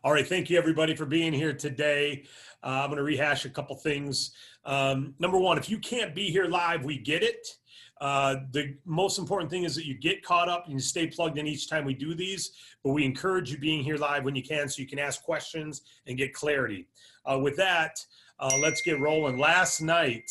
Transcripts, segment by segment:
All right, thank you everybody for being here today. I'm going to rehash a couple things. Number one, if you can't be here live, we get it. The most important thing is that you get caught up and you stay plugged in each time we do these, but we encourage you being here live when you can so you can ask questions and get clarity. With that, let's get rolling. Last night,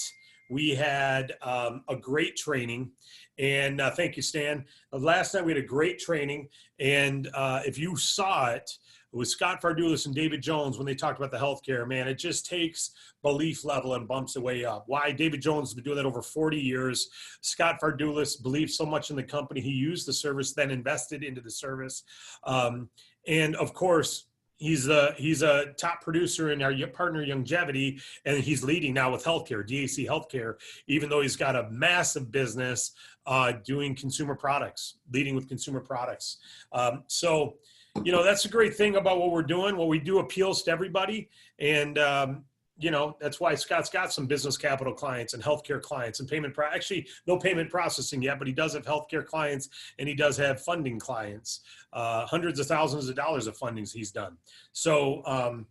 we had a great training, and thank you, Stan. Last night we had a great training, and if you saw it, with Scott Fardulis and David Jones when they talked about the healthcare, man, it just takes belief level and bumps it way up. Why? David Jones has been doing that over 40 years. Scott Fardulis believed so much in the company, he used the service, then invested into the service. And of course, he's a top producer in our partner Longevity, and he's leading now with healthcare, DAC healthcare, even though he's got a massive business doing consumer products, leading with consumer products. So, you know, that's a great thing about what we're doing. What we do appeals to everybody. And, you know, that's why Scott's got some business capital clients and healthcare clients and actually no payment processing yet, but he does have healthcare clients and he does have funding clients, hundreds of thousands of dollars of fundings he's done. So,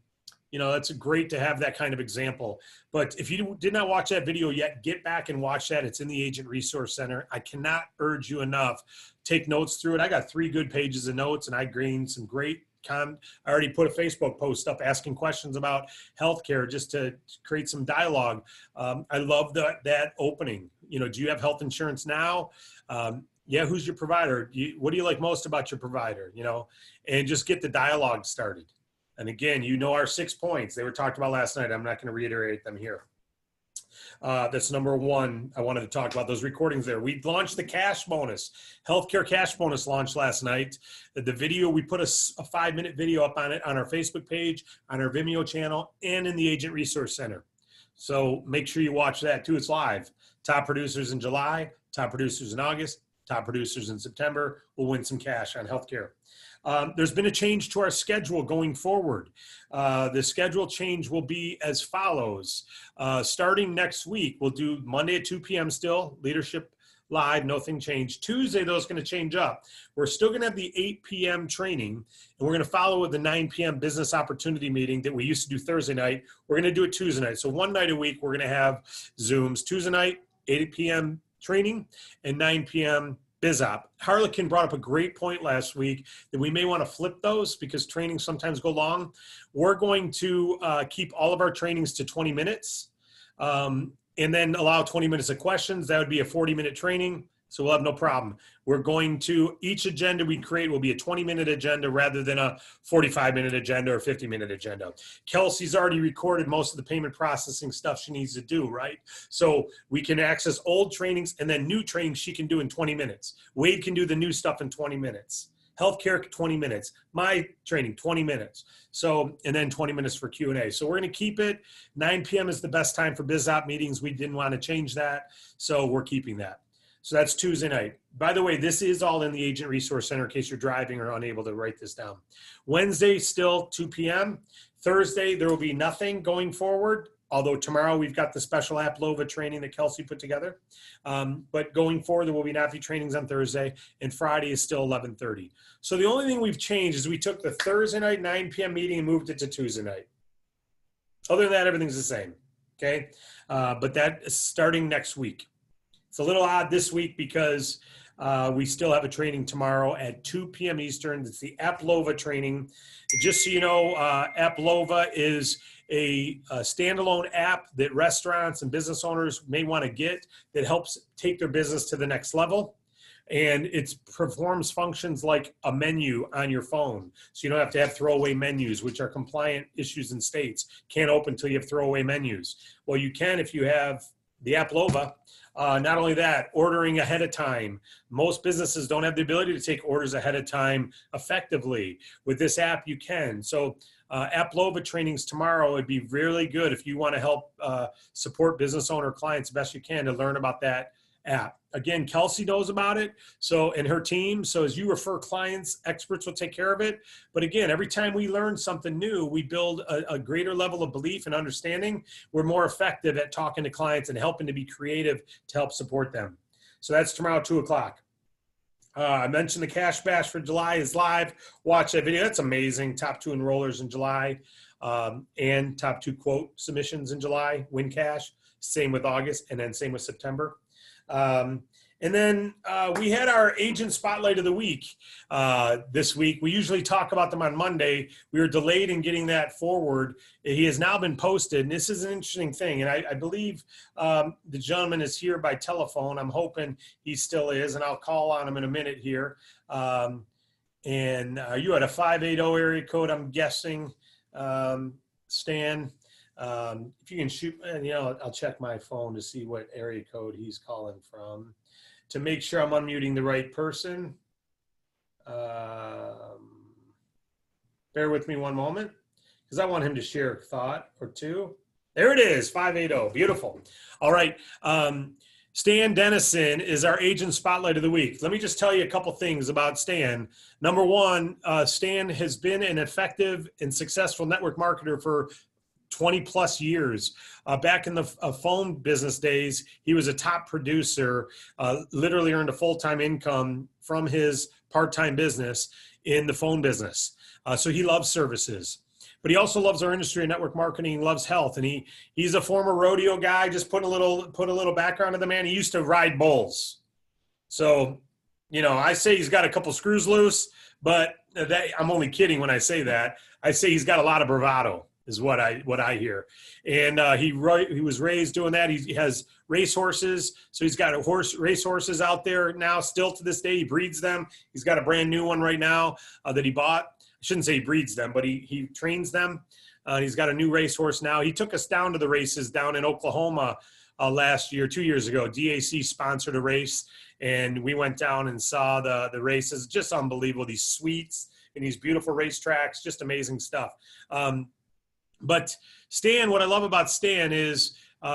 you know, that's great to have that kind of example. But if you did not watch that video yet, get back and watch that. It's in the Agent Resource Center. I cannot urge you enough. Take notes through it. I got 3 good pages of notes, and I gained some great I already put a Facebook post up asking questions about healthcare just to create some dialogue. I love that opening. You know, do you have health insurance now? Yeah, who's your provider? What do you like most about your provider? You know, and just get the dialogue started. And again, you know our 6 points. They were talked about last night. I'm not going to reiterate them here. That's number one. I wanted to talk about those recordings there. We launched the cash bonus, healthcare cash bonus launch last night. The video, we put a 5-minute video up on it on our Facebook page, on our Vimeo channel, and in the Agent Resource Center. So make sure you watch that too. It's live. Top producers in July, top producers in August, top producers in September will win some cash on healthcare. There's been a change to our schedule going forward. The schedule change will be as follows. Starting next week, we'll do Monday at 2 p.m. still, Leadership Live, nothing changed. Tuesday, though, it's going to change up. We're still going to have the 8 p.m. training, and we're going to follow with the 9 p.m. business opportunity meeting that we used to do Thursday night. We're going to do it Tuesday night. So one night a week, we're going to have Zooms. Tuesday night, 8 p.m. training, and 9 p.m. BizOp. Harlequin brought up a great point last week that we may want to flip those because trainings sometimes go long. We're going to keep all of our trainings to 20 minutes and then allow 20 minutes of questions. That would be a 40-minute training, so we'll have no problem. We're going to, each agenda we create will be a 20-minute agenda rather than a 45-minute agenda or 50-minute agenda. Kelsey's already recorded most of the payment processing stuff she needs to do, right? So we can access old trainings and then new trainings she can do in 20 minutes. Wade can do the new stuff in 20 minutes. Healthcare, 20 minutes. My training, 20 minutes. So, and then 20 minutes for Q&A. So we're going to keep it. 9 p.m. is the best time for BizOp meetings. We didn't want to change that, so we're keeping that. So that's Tuesday night. By the way, this is all in the Agent Resource Center in case you're driving or unable to write this down. Wednesday, still 2 p.m. Thursday, there will be nothing going forward, although tomorrow we've got the special AppLova training that Kelsey put together. But going forward, there will not be trainings on Thursday, and Friday is still 11:30. So the only thing we've changed is we took the Thursday night 9 p.m. meeting and moved it to Tuesday night. Other than that, everything's the same, okay? But that is starting next week. It's a little odd this week because we still have a training tomorrow at 2 p.m. Eastern. It's the AppLova training. Just so you know, AppLova is a standalone app that restaurants and business owners may want to get that helps take their business to the next level. And it performs functions like a menu on your phone. So you don't have to have throwaway menus, which are compliant issues in states. Can't open until you have throwaway menus. Well, you can if you have the AppLova. Not only that, ordering ahead of time. Most businesses don't have the ability to take orders ahead of time effectively. With this app, you can. So AppLova trainings tomorrow would be really good if you want to help support business owner clients the best you can to learn about that app. Again, Kelsey knows about it, so, and her team. So as you refer clients, experts will take care of it. But again, every time we learn something new, we build a greater level of belief and understanding. We're more effective at talking to clients and helping to be creative to help support them. So that's tomorrow, 2 o'clock. I mentioned the Cash Bash for July is live. Watch that video. That's amazing. Top 2 enrollers in July, and top 2 quote submissions in July win cash. Same with August, and then same with September. And then we had our agent spotlight of the week this week. We usually talk about them on Monday. We were delayed in getting that forward. He has now been posted, and this is an interesting thing. And I believe the gentleman is here by telephone. I'm hoping he still is, and I'll call on him in a minute here. And you had a 580 area code, I'm guessing, Stan. If you can shoot, and I'll check my phone to see what area code he's calling from, to make sure I'm unmuting the right person. Bear with me one moment, because I want him to share a thought or two. There it is, 580. Beautiful. All right. Stan Dennison is our agent spotlight of the week. Let me just tell you a couple things about Stan. Number one, Stan has been an effective and successful network marketer for 20 plus years. Back in the phone business days, he was a top producer, literally earned a full-time income from his part-time business in the phone business. So he loves services, but he also loves our industry and network marketing, loves health. And he's a former rodeo guy. Just put a little background to the man. He used to ride bulls. So, I say he's got a couple screws loose, but I'm only kidding when I say that. I say he's got a lot of bravado, is what I hear. And he was raised doing that. He has racehorses. So he's got racehorses out there now still to this day. He breeds them. He's got a brand new one right now that he bought. I shouldn't say he breeds them, but he trains them. He's got a new racehorse now. He took us down to the races down in Oklahoma last year, 2 years ago. DAC sponsored a race, and we went down and saw the races. Just unbelievable. These suites and these beautiful racetracks, just amazing stuff. But Stan, what I love about Stan is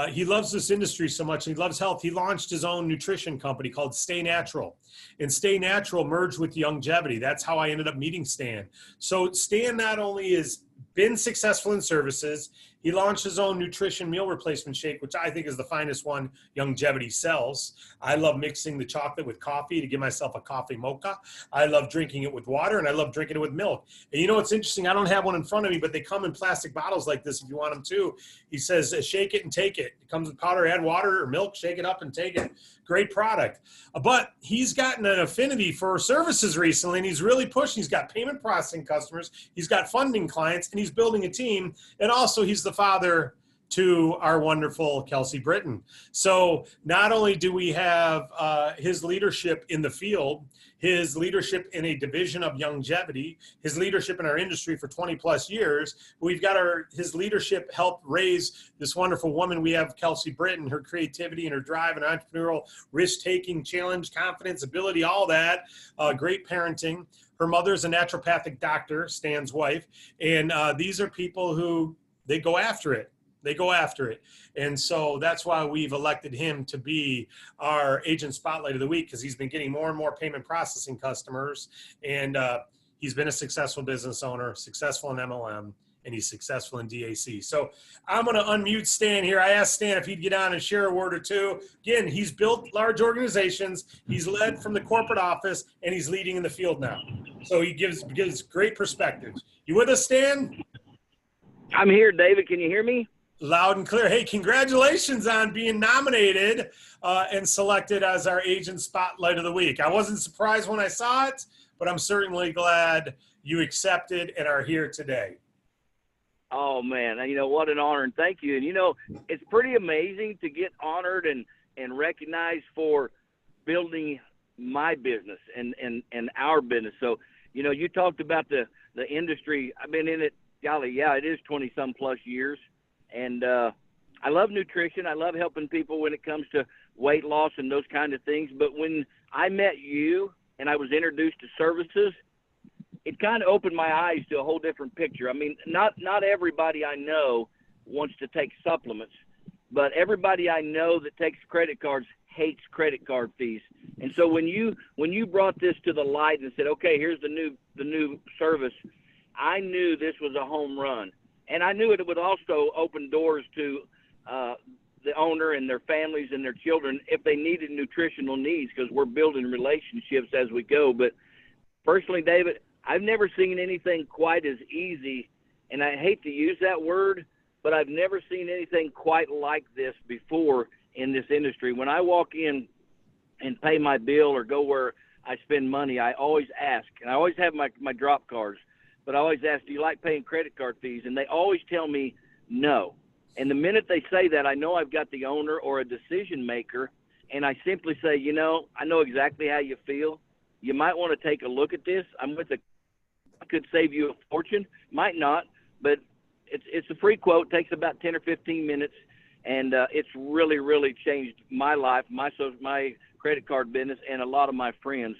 he loves this industry so much. He loves health. He launched his own nutrition company called Stay Natural. And Stay Natural merged with Longevity. That's how I ended up meeting Stan. So Stan not only has been successful in services, he launched his own nutrition meal replacement shake, which I think is the finest one Longevity sells. I love mixing the chocolate with coffee to give myself a coffee mocha. I love drinking it with water, and I love drinking it with milk. And what's interesting? I don't have one in front of me, but they come in plastic bottles like this if you want them too. He says, shake it and take it. It comes with powder, add water or milk, shake it up and take it. Great product. But he's gotten an affinity for services recently, and he's really pushing. He's got payment processing customers. He's got funding clients, and he's building a team. And also he's the father to our wonderful Kelsey Britton. So not only do we have his leadership in the field, his leadership in a division of Longevity, his leadership in our industry for 20 plus years, we've got his leadership helped raise this wonderful woman. We have Kelsey Britton, her creativity and her drive and entrepreneurial risk-taking, challenge, confidence, ability, all that, great parenting. Her mother's a naturopathic doctor, Stan's wife, and these are people who, they go after it. They go after it. And so that's why we've elected him to be our agent spotlight of the week, because he's been getting more and more payment processing customers. And he's been a successful business owner, successful in MLM, and he's successful in DAC. So I'm going to unmute Stan here. I asked Stan if he'd get on and share a word or two. Again, he's built large organizations. He's led from the corporate office, and he's leading in the field now. So he gives great perspective. You with us, Stan? I'm here, David. Can you hear me? Loud and clear. Hey, congratulations on being nominated and selected as our agent spotlight of the week. I wasn't surprised when I saw it, but I'm certainly glad you accepted and are here today. Oh, man. What an honor, and thank you. And, it's pretty amazing to get honored and recognized for building my business and our business. So, you talked about the industry. I've been in it, golly, yeah, it is 20-some plus years. And I love nutrition. I love helping people when it comes to weight loss and those kind of things. But when I met you and I was introduced to services, it kind of opened my eyes to a whole different picture. I mean, not everybody I know wants to take supplements, but everybody I know that takes credit cards hates credit card fees. And so when you brought this to the light and said, okay, here's the new service, I knew this was a home run. And I knew it would also open doors to the owner and their families and their children if they needed nutritional needs, because we're building relationships as we go. But personally, David, I've never seen anything quite as easy, and I hate to use that word, but I've never seen anything quite like this before in this industry. When I walk in and pay my bill or go where I spend money, I always ask, and I always have my drop cards, but I always ask, do you like paying credit card fees? And they always tell me no. And the minute they say that, I know I've got the owner or a decision maker, and I simply say, you know, I know exactly how you feel. You might want to take a look at this. I could save you a fortune, might not, but it's a free quote. Takes about 10 or 15 minutes, and it's really, really changed my life, my credit card business, and a lot of my friends.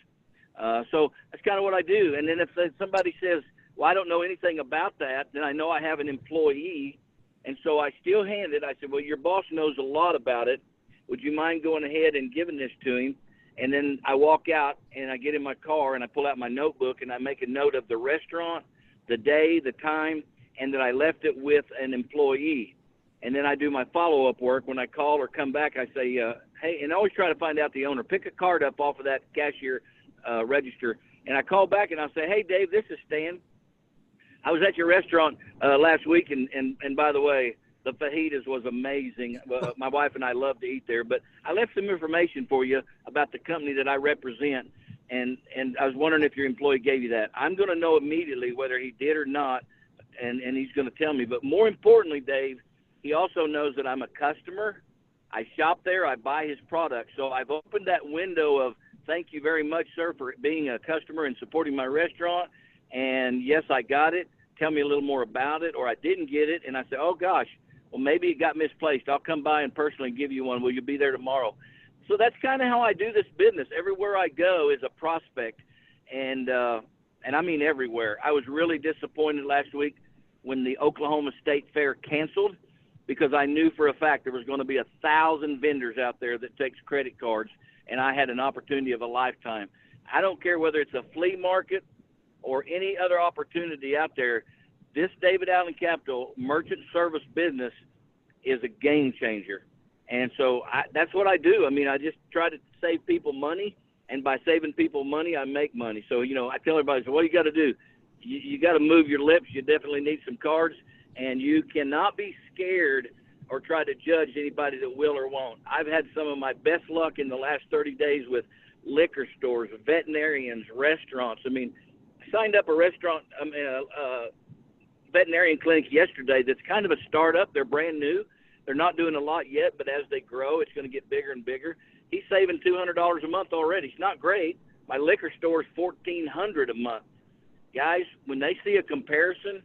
So that's kind of what I do. And then if somebody says, well, I don't know anything about that, then I know I have an employee, and so I still hand it. I said, well, your boss knows a lot about it. Would you mind going ahead and giving this to him? And then I walk out and I get in my car and I pull out my notebook and I make a note of the restaurant, the day, the time, and that I left it with an employee. And then I do my follow-up work. When I call or come back, I say, hey, and I always try to find out the owner. Pick a card up off of that cashier register. And I call back and I'll say, hey, Dave, this is Stan. I was at your restaurant last week, and by the way, the fajitas was amazing. My wife and I love to eat there, but I left some information for you about the company that I represent, and I was wondering if your employee gave you that. I'm going to know immediately whether he did or not, and he's going to tell me. But more importantly, Dave, he also knows that I'm a customer. I shop there. I buy his products. So I've opened that window of thank you very much, sir, for being a customer and supporting my restaurant. And, yes, I got it. Tell me a little more about it. Or I didn't get it. And I say, oh, gosh, well, maybe it got misplaced. I'll come by and personally give you one. Will you be there tomorrow? So that's kind of how I do this business. Everywhere I go is a prospect. And I mean everywhere. I was really disappointed last week when the Oklahoma State Fair canceled, because I knew for a fact there was going to be 1,000 vendors out there that takes credit cards, and I had an opportunity of a lifetime. I don't care whether it's a flea market or any other opportunity out there. This David Allen Capital merchant service business is a game changer. And so that's what I do. I mean, I just try to save people money, and by saving people money, I make money. So, you know, I tell everybody, so what do you got to do? You got to move your lips. You definitely need some cards, and you cannot be scared or try to judge anybody that will or won't. I've had some of my best luck in the last 30 days with liquor stores, veterinarians, restaurants. I mean, I signed up a veterinarian clinic yesterday that's kind of a startup. They're brand new. They're not doing a lot yet, but as they grow, it's going to get bigger and bigger. He's saving $200 a month already. It's not great. My liquor store is $1,400 a month. Guys, when they see a comparison,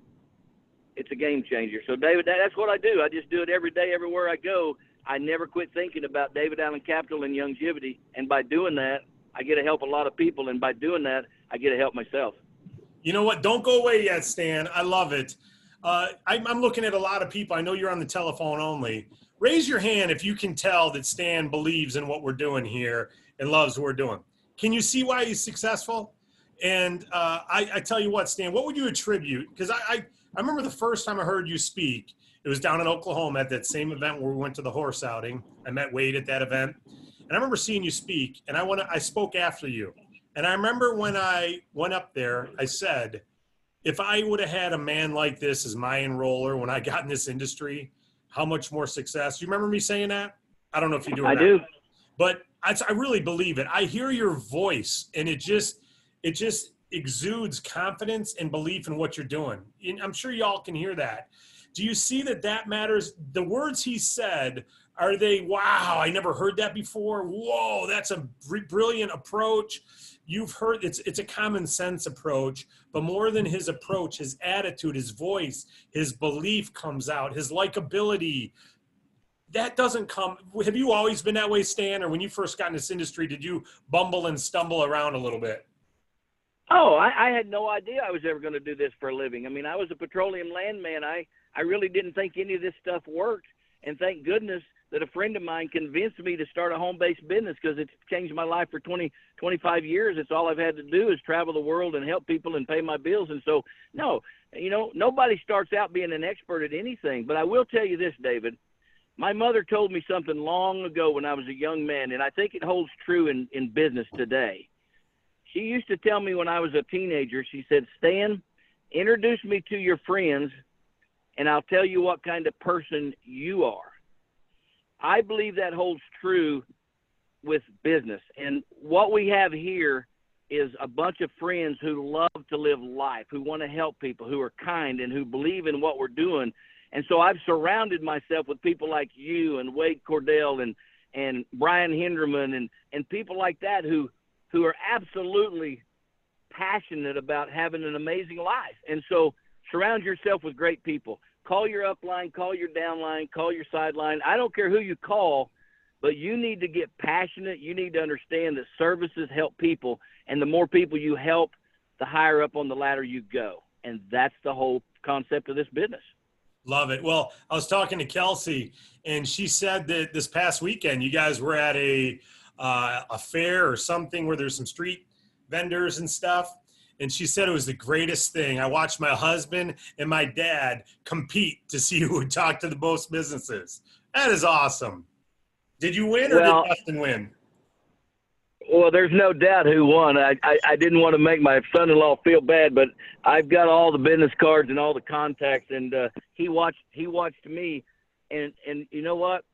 it's a game changer. So, David, that's what I do. I just do it every day, everywhere I go. I never quit thinking about David Allen Capital and longevity, and by doing that, I get to help a lot of people, and by doing that, I get to help myself. You know what? Don't go away yet, Stan. I love it. I'm looking at a lot of people. I know you're on the telephone only. Raise your hand if you can tell that Stan believes in what we're doing here and loves what we're doing. Can you see why he's successful? And I tell you what, Stan, what would you attribute? Because I remember the first time I heard you speak, it was down in Oklahoma at that same event where we went to the horse outing. I met Wade at that event. And I remember seeing you speak, and I spoke after you. And I remember when I went up there, I said, if I would have had a man like this as my enroller when I got in this industry, how much more success? You remember me saying that? I don't know if you do. I do. But I really believe it. I hear your voice, and it just exudes confidence and belief in what you're doing. And I'm sure y'all can hear that. Do you see that matters? The words he said, are they, wow, I never heard that before. Whoa, that's a brilliant approach. You've heard it's a common sense approach, but more than his approach, his attitude, his voice, his belief comes out, his likability. That doesn't come. Have you always been that way, Stan? Or when you first got in this industry, did you bumble and stumble around a little bit? Oh, I had no idea I was ever going to do this for a living. I mean, I was a petroleum landman. I really didn't think any of this stuff worked. And thank goodness that a friend of mine convinced me to start a home-based business, because it's changed my life for 20, 25 years. It's all I've had to do is travel the world and help people and pay my bills. And so, no, nobody starts out being an expert at anything. But I will tell you this, David, My mother told me something long ago when I was a young man, and I think it holds true in business today. She used to tell me when I was a teenager, she said, Stan, introduce me to your friends, and I'll tell you what kind of person you are. I believe that holds true with business. And what we have here is a bunch of friends who love to live life, who want to help people, who are kind, and who believe in what we're doing. And so I've surrounded myself with people like you and Wade Cordell and Brian Hinderman and people like that who are absolutely passionate about having an amazing life. And so surround yourself with great people. Call your upline, call your downline, call your sideline. I don't care who you call, but you need to get passionate. You need to understand that services help people, and the more people you help, the higher up on the ladder you go. And that's the whole concept of this business. Love it. Well, I was talking to Kelsey, and she said that this past weekend you guys were at a fair or something where there's some street vendors and stuff. And she said it was the greatest thing. I watched my husband and my dad compete to see who would talk to the most businesses. That is awesome. Did you win or did Dustin win? Well, there's no doubt who won. I didn't want to make my son-in-law feel bad, but I've got all the business cards and all the contacts, and he watched me. And you know what?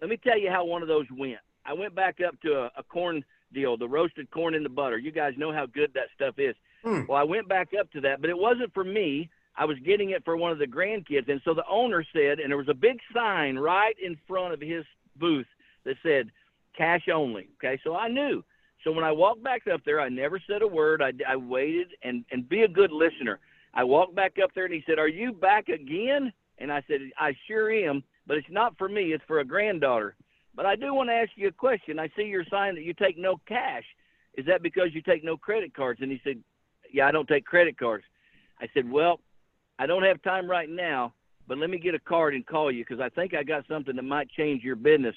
Let me tell you how one of those went. I went back up to a corn deal, the roasted corn in the butter. You guys know how good that stuff is. Well, I went back up to that, but it wasn't for me. I was getting it for one of the grandkids. And so the owner said, and there was a big sign right in front of his booth that said, cash only. Okay, so I knew. So when I walked back up there, I never said a word. I waited and be a good listener. I walked back up there, and he said, are you back again? And I said, I sure am, but it's not for me. It's for a granddaughter. But I do want to ask you a question. I see your sign that you take no cash. Is that because you take no credit cards? And he said, yeah, I don't take credit cards. I said, well, I don't have time right now, but let me get a card and call you because I think I got something that might change your business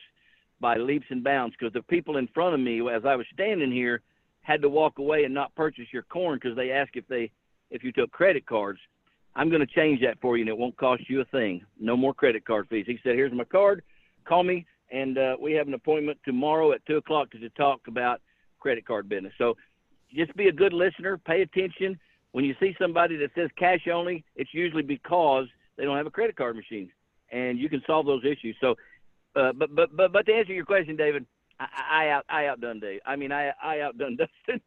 by leaps and bounds, because the people in front of me, as I was standing here, had to walk away and not purchase your corn because they asked if you took credit cards. I'm going to change that for you, and it won't cost you a thing. No more credit card fees. He said, here's my card. Call me, and we have an appointment tomorrow at 2 o'clock to talk about credit card business. So just be a good listener. Pay attention. When you see somebody that says cash only, it's usually because they don't have a credit card machine, and you can solve those issues. So, but to answer your question, David, I outdone Dave. I mean, I outdone Dustin.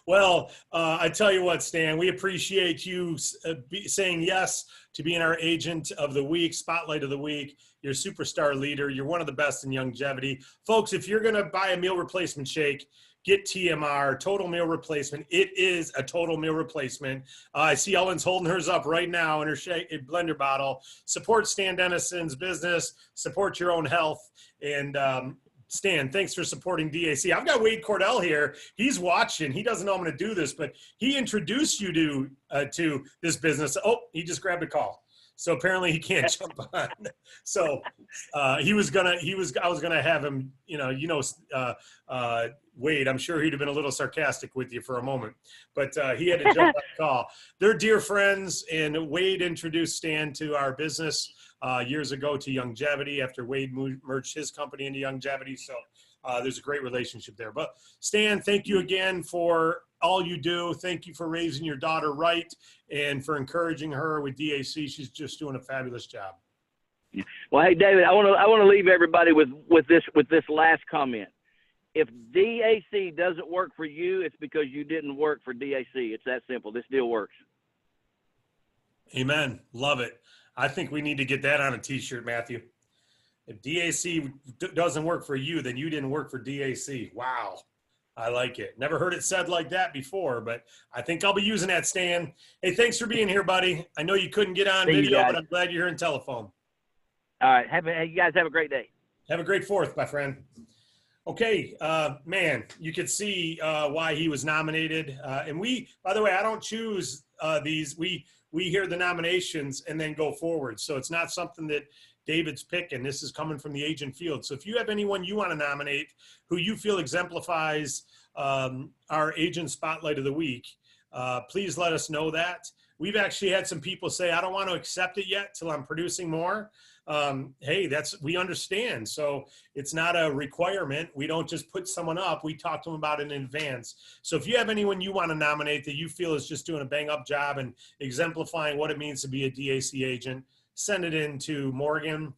Well, I tell you what, Stan, we appreciate you saying yes to being our agent of the week, spotlight of the week. You're a superstar leader. You're one of the best in longevity. Folks, if you're going to buy a meal replacement shake, get TMR, total meal replacement. It is a total meal replacement. I see Ellen's holding hers up right now in her blender bottle. Support Stan Dennison's business. Support your own health. And Stan, thanks for supporting DAC. I've got Wade Cordell here. He's watching. He doesn't know I'm going to do this, but he introduced you to this business. Oh, he just grabbed a call. So apparently he can't jump on. So I was gonna have him, Wade, I'm sure he'd have been a little sarcastic with you for a moment, but he had to jump on the call. They're dear friends, and Wade introduced Stan to our business years ago to Longevity after Wade merged his company into Longevity. So there's a great relationship there. But Stan, thank you again for all you do. Thank you for raising your daughter right and for encouraging her with DAC. She's just doing a fabulous job. Well, hey, David, I want to leave everybody with this last comment. If DAC doesn't work for you, it's because you didn't work for DAC. It's that simple. This deal works. Amen. Love it. I think we need to get that on a T-shirt, Matthew. If DAC doesn't work for you, then you didn't work for DAC. Wow. I like it. Never heard it said like that before, but I think I'll be using that, Stan. Hey, thanks for being here, buddy. I know you couldn't get on video, but I'm glad you're here on telephone. All right. You guys have a great day. Have a great 4th, my friend. Okay, man, you could see why he was nominated. And by the way, I don't choose these. We hear the nominations and then go forward. So it's not something that David's picking. This is coming from the agent field. So if you have anyone you want to nominate who you feel exemplifies our agent spotlight of the week, please let us know that. we've actually had some people say, I don't want to accept it yet till I'm producing more. Hey, we understand. So it's not a requirement. We don't just put someone up. We talk to them about it in advance. So if you have anyone you want to nominate that you feel is just doing a bang up job and exemplifying what it means to be a DAC agent, send it in to Morgan,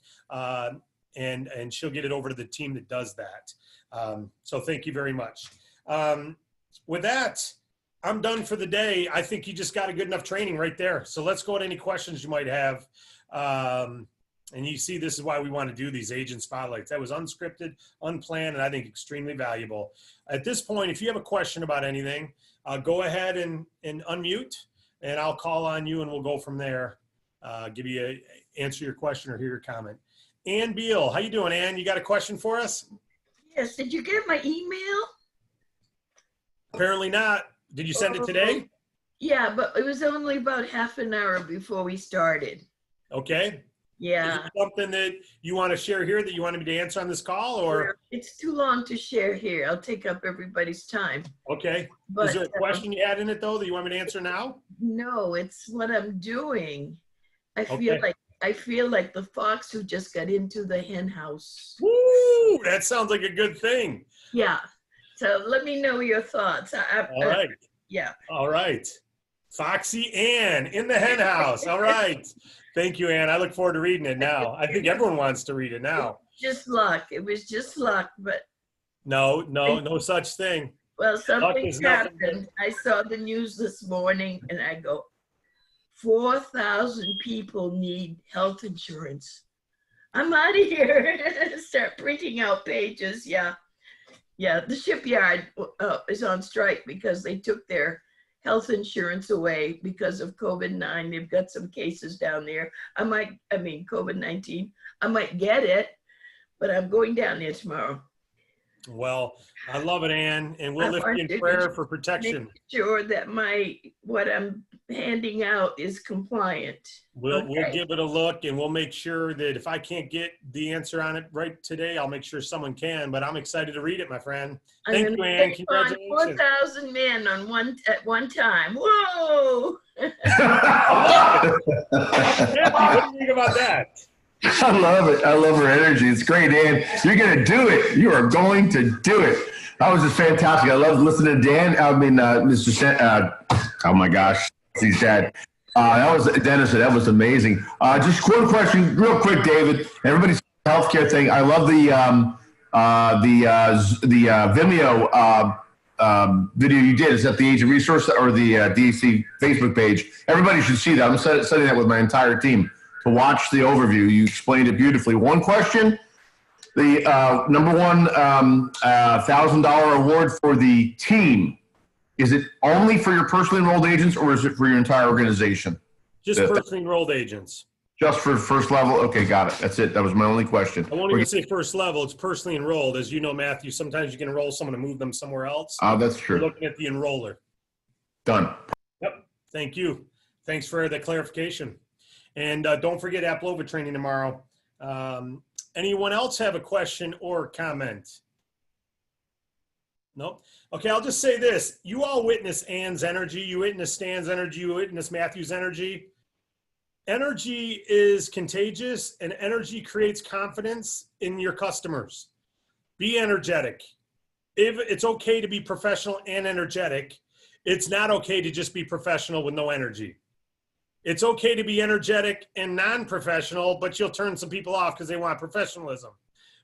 and she'll get it over to the team that does that. So thank you very much. With that, I'm done for the day. I think you just got a good enough training right there. So let's go to any questions you might have. And you see, this is why we want to do these agent spotlights. That was unscripted, unplanned, and I think extremely valuable. At this point, if you have a question about anything, go ahead and unmute, and I'll call on you, and we'll go from there. Answer your question or hear your comment. Ann Beal, how you doing, Ann? You got a question for us? Yes. Did you get my email? Apparently not. Did you send it today? Yeah, but it was only about half an hour before we started. Okay. Yeah. Is there something that you want to share here that you wanted me to answer on this call, or? It's too long to share here. I'll take up everybody's time. Okay. But, is there a question you had in it though that you want me to answer now? No, it's what I'm doing. I Okay. feel like the fox who just got into the hen house. Woo! That sounds like a good thing. Yeah. So let me know your thoughts. All right. Yeah. All right. Foxy Ann in the hen house. All right. Thank you, Ann. I look forward to reading it now. I think everyone wants to read it now. Just luck. It was just luck, but. No such thing. Well, something is nothing happened. I saw the news this morning and I go, 4,000 people need health insurance. I'm out of here. Start printing out pages. Yeah. Yeah. The shipyard is on strike because they took their health insurance away because of COVID-19. They've got some cases down there. COVID-19. I might get it, but I'm going down there tomorrow. Well, I love it, Ann, and we'll lift you in prayer for protection. Make sure that what I'm handing out is compliant. We'll give it a look, and we'll make sure that if I can't get the answer on it right today, I'll make sure someone can. But I'm excited to read it, my friend. Thank you, Ann. Congratulations. 4,000 men at one time. Whoa! Matthew, what do you think about that? I love it. I love her energy. It's great, Ann. You're going to do it. You are going to do it. That was just fantastic. I love listening to Dan. Mr. Oh my gosh, he's dead. That was Dennis. That was amazing. Just one question, real quick, David. Everybody's healthcare thing. I love the Vimeo video you did. Is at the Agent Resource or the DAC Facebook page? Everybody should see that. I'm setting that with my entire team to watch the overview. You explained it beautifully. One question. The number one $1,000 award for the team, is it only for your personally enrolled agents or is it for your entire organization? Just personally enrolled agents. Just for first level? Okay, got it. That's it. That was my only question. I won't even say first level. It's personally enrolled. As you know, Matthew, sometimes you can enroll someone and move them somewhere else. That's true. We're looking at the enroller. Done. Yep. Thank you. Thanks for the clarification. And don't forget Aplova training tomorrow. Anyone else have a question or comment? Nope. Okay, I'll just say this. You all witness Ann's energy. You witness Stan's energy. You witness Matthew's energy. Energy is contagious, and energy creates confidence in your customers. Be energetic. If it's okay to be professional and energetic, it's not okay to just be professional with no energy. It's okay to be energetic and non-professional, but you'll turn some people off because they want professionalism.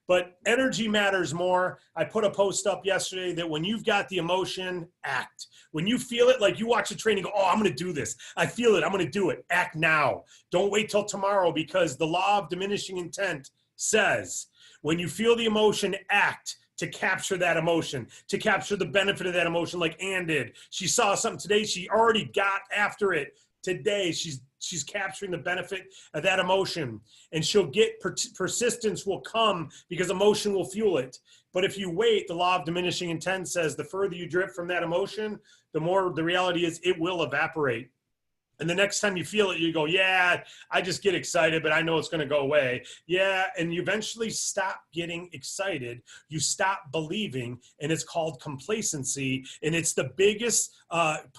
But energy matters more. I put a post up yesterday that when you've got the emotion, act. When you feel it, like you watch a training, go, oh, I'm going to do this. I feel it. I'm going to do it. Act now. Don't wait till tomorrow, because the law of diminishing intent says when you feel the emotion, act to capture that emotion, to capture the benefit of that emotion, like Ann did. She saw something today. She already got after it. Today, she's capturing the benefit of that emotion, and she'll get persistence will come because emotion will fuel it. But if you wait, the law of diminishing intent says the further you drift from that emotion, the more the reality is it will evaporate. And the next time you feel it, you go, yeah, I just get excited, but I know it's going to go away. Yeah. And you eventually stop getting excited. You stop believing, and it's called complacency. And it's the biggest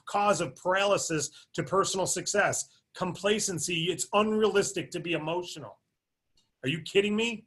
cause of paralysis to personal success. Complacency. It's unrealistic to be emotional. Are you kidding me?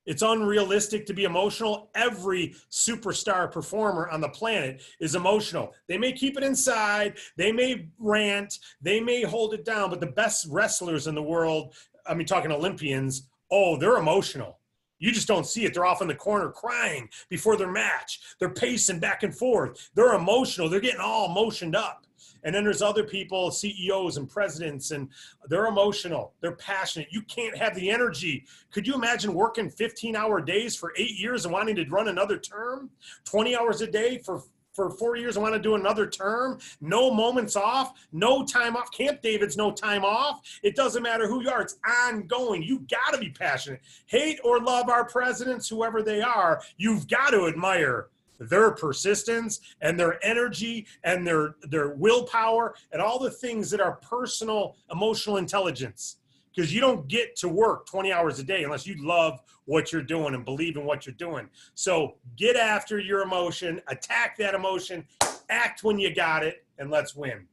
It's unrealistic to be emotional. Every superstar performer on the planet is emotional. They may keep it inside. They may rant. They may hold it down. But the best wrestlers in the world, I mean, talking Olympians, oh, they're emotional. You just don't see it. They're off in the corner crying before their match. They're pacing back and forth. They're emotional. They're getting all emotioned up. And then there's other people, CEOs and presidents, and they're emotional. They're passionate. You can't have the energy. Could you imagine working 15-hour days for 8 years and wanting to run another term? 20 hours a day for 4 years and want to do another term? No moments off, no time off. Camp David's no time off. It doesn't matter who you are. It's ongoing. You got to be passionate. Hate or love our presidents, whoever they are, you've got to admire their persistence and their energy and their willpower and all the things that are personal emotional intelligence, because you don't get to work 20 hours a day unless you love what you're doing and believe in what you're doing. So get after your emotion, attack that emotion, act when you got it, and let's win.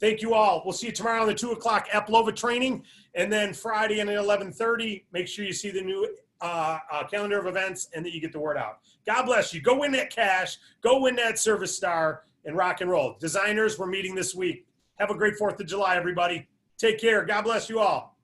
Thank you all. We'll see you tomorrow on the 2 o'clock Eplova training, and then Friday at 11:30. Make sure you see the new calendar of events and that you get the word out. God bless you. Go win that cash. Go win that service star and rock and roll. Designers, we're meeting this week. Have a great 4th of July, everybody. Take care. God bless you all.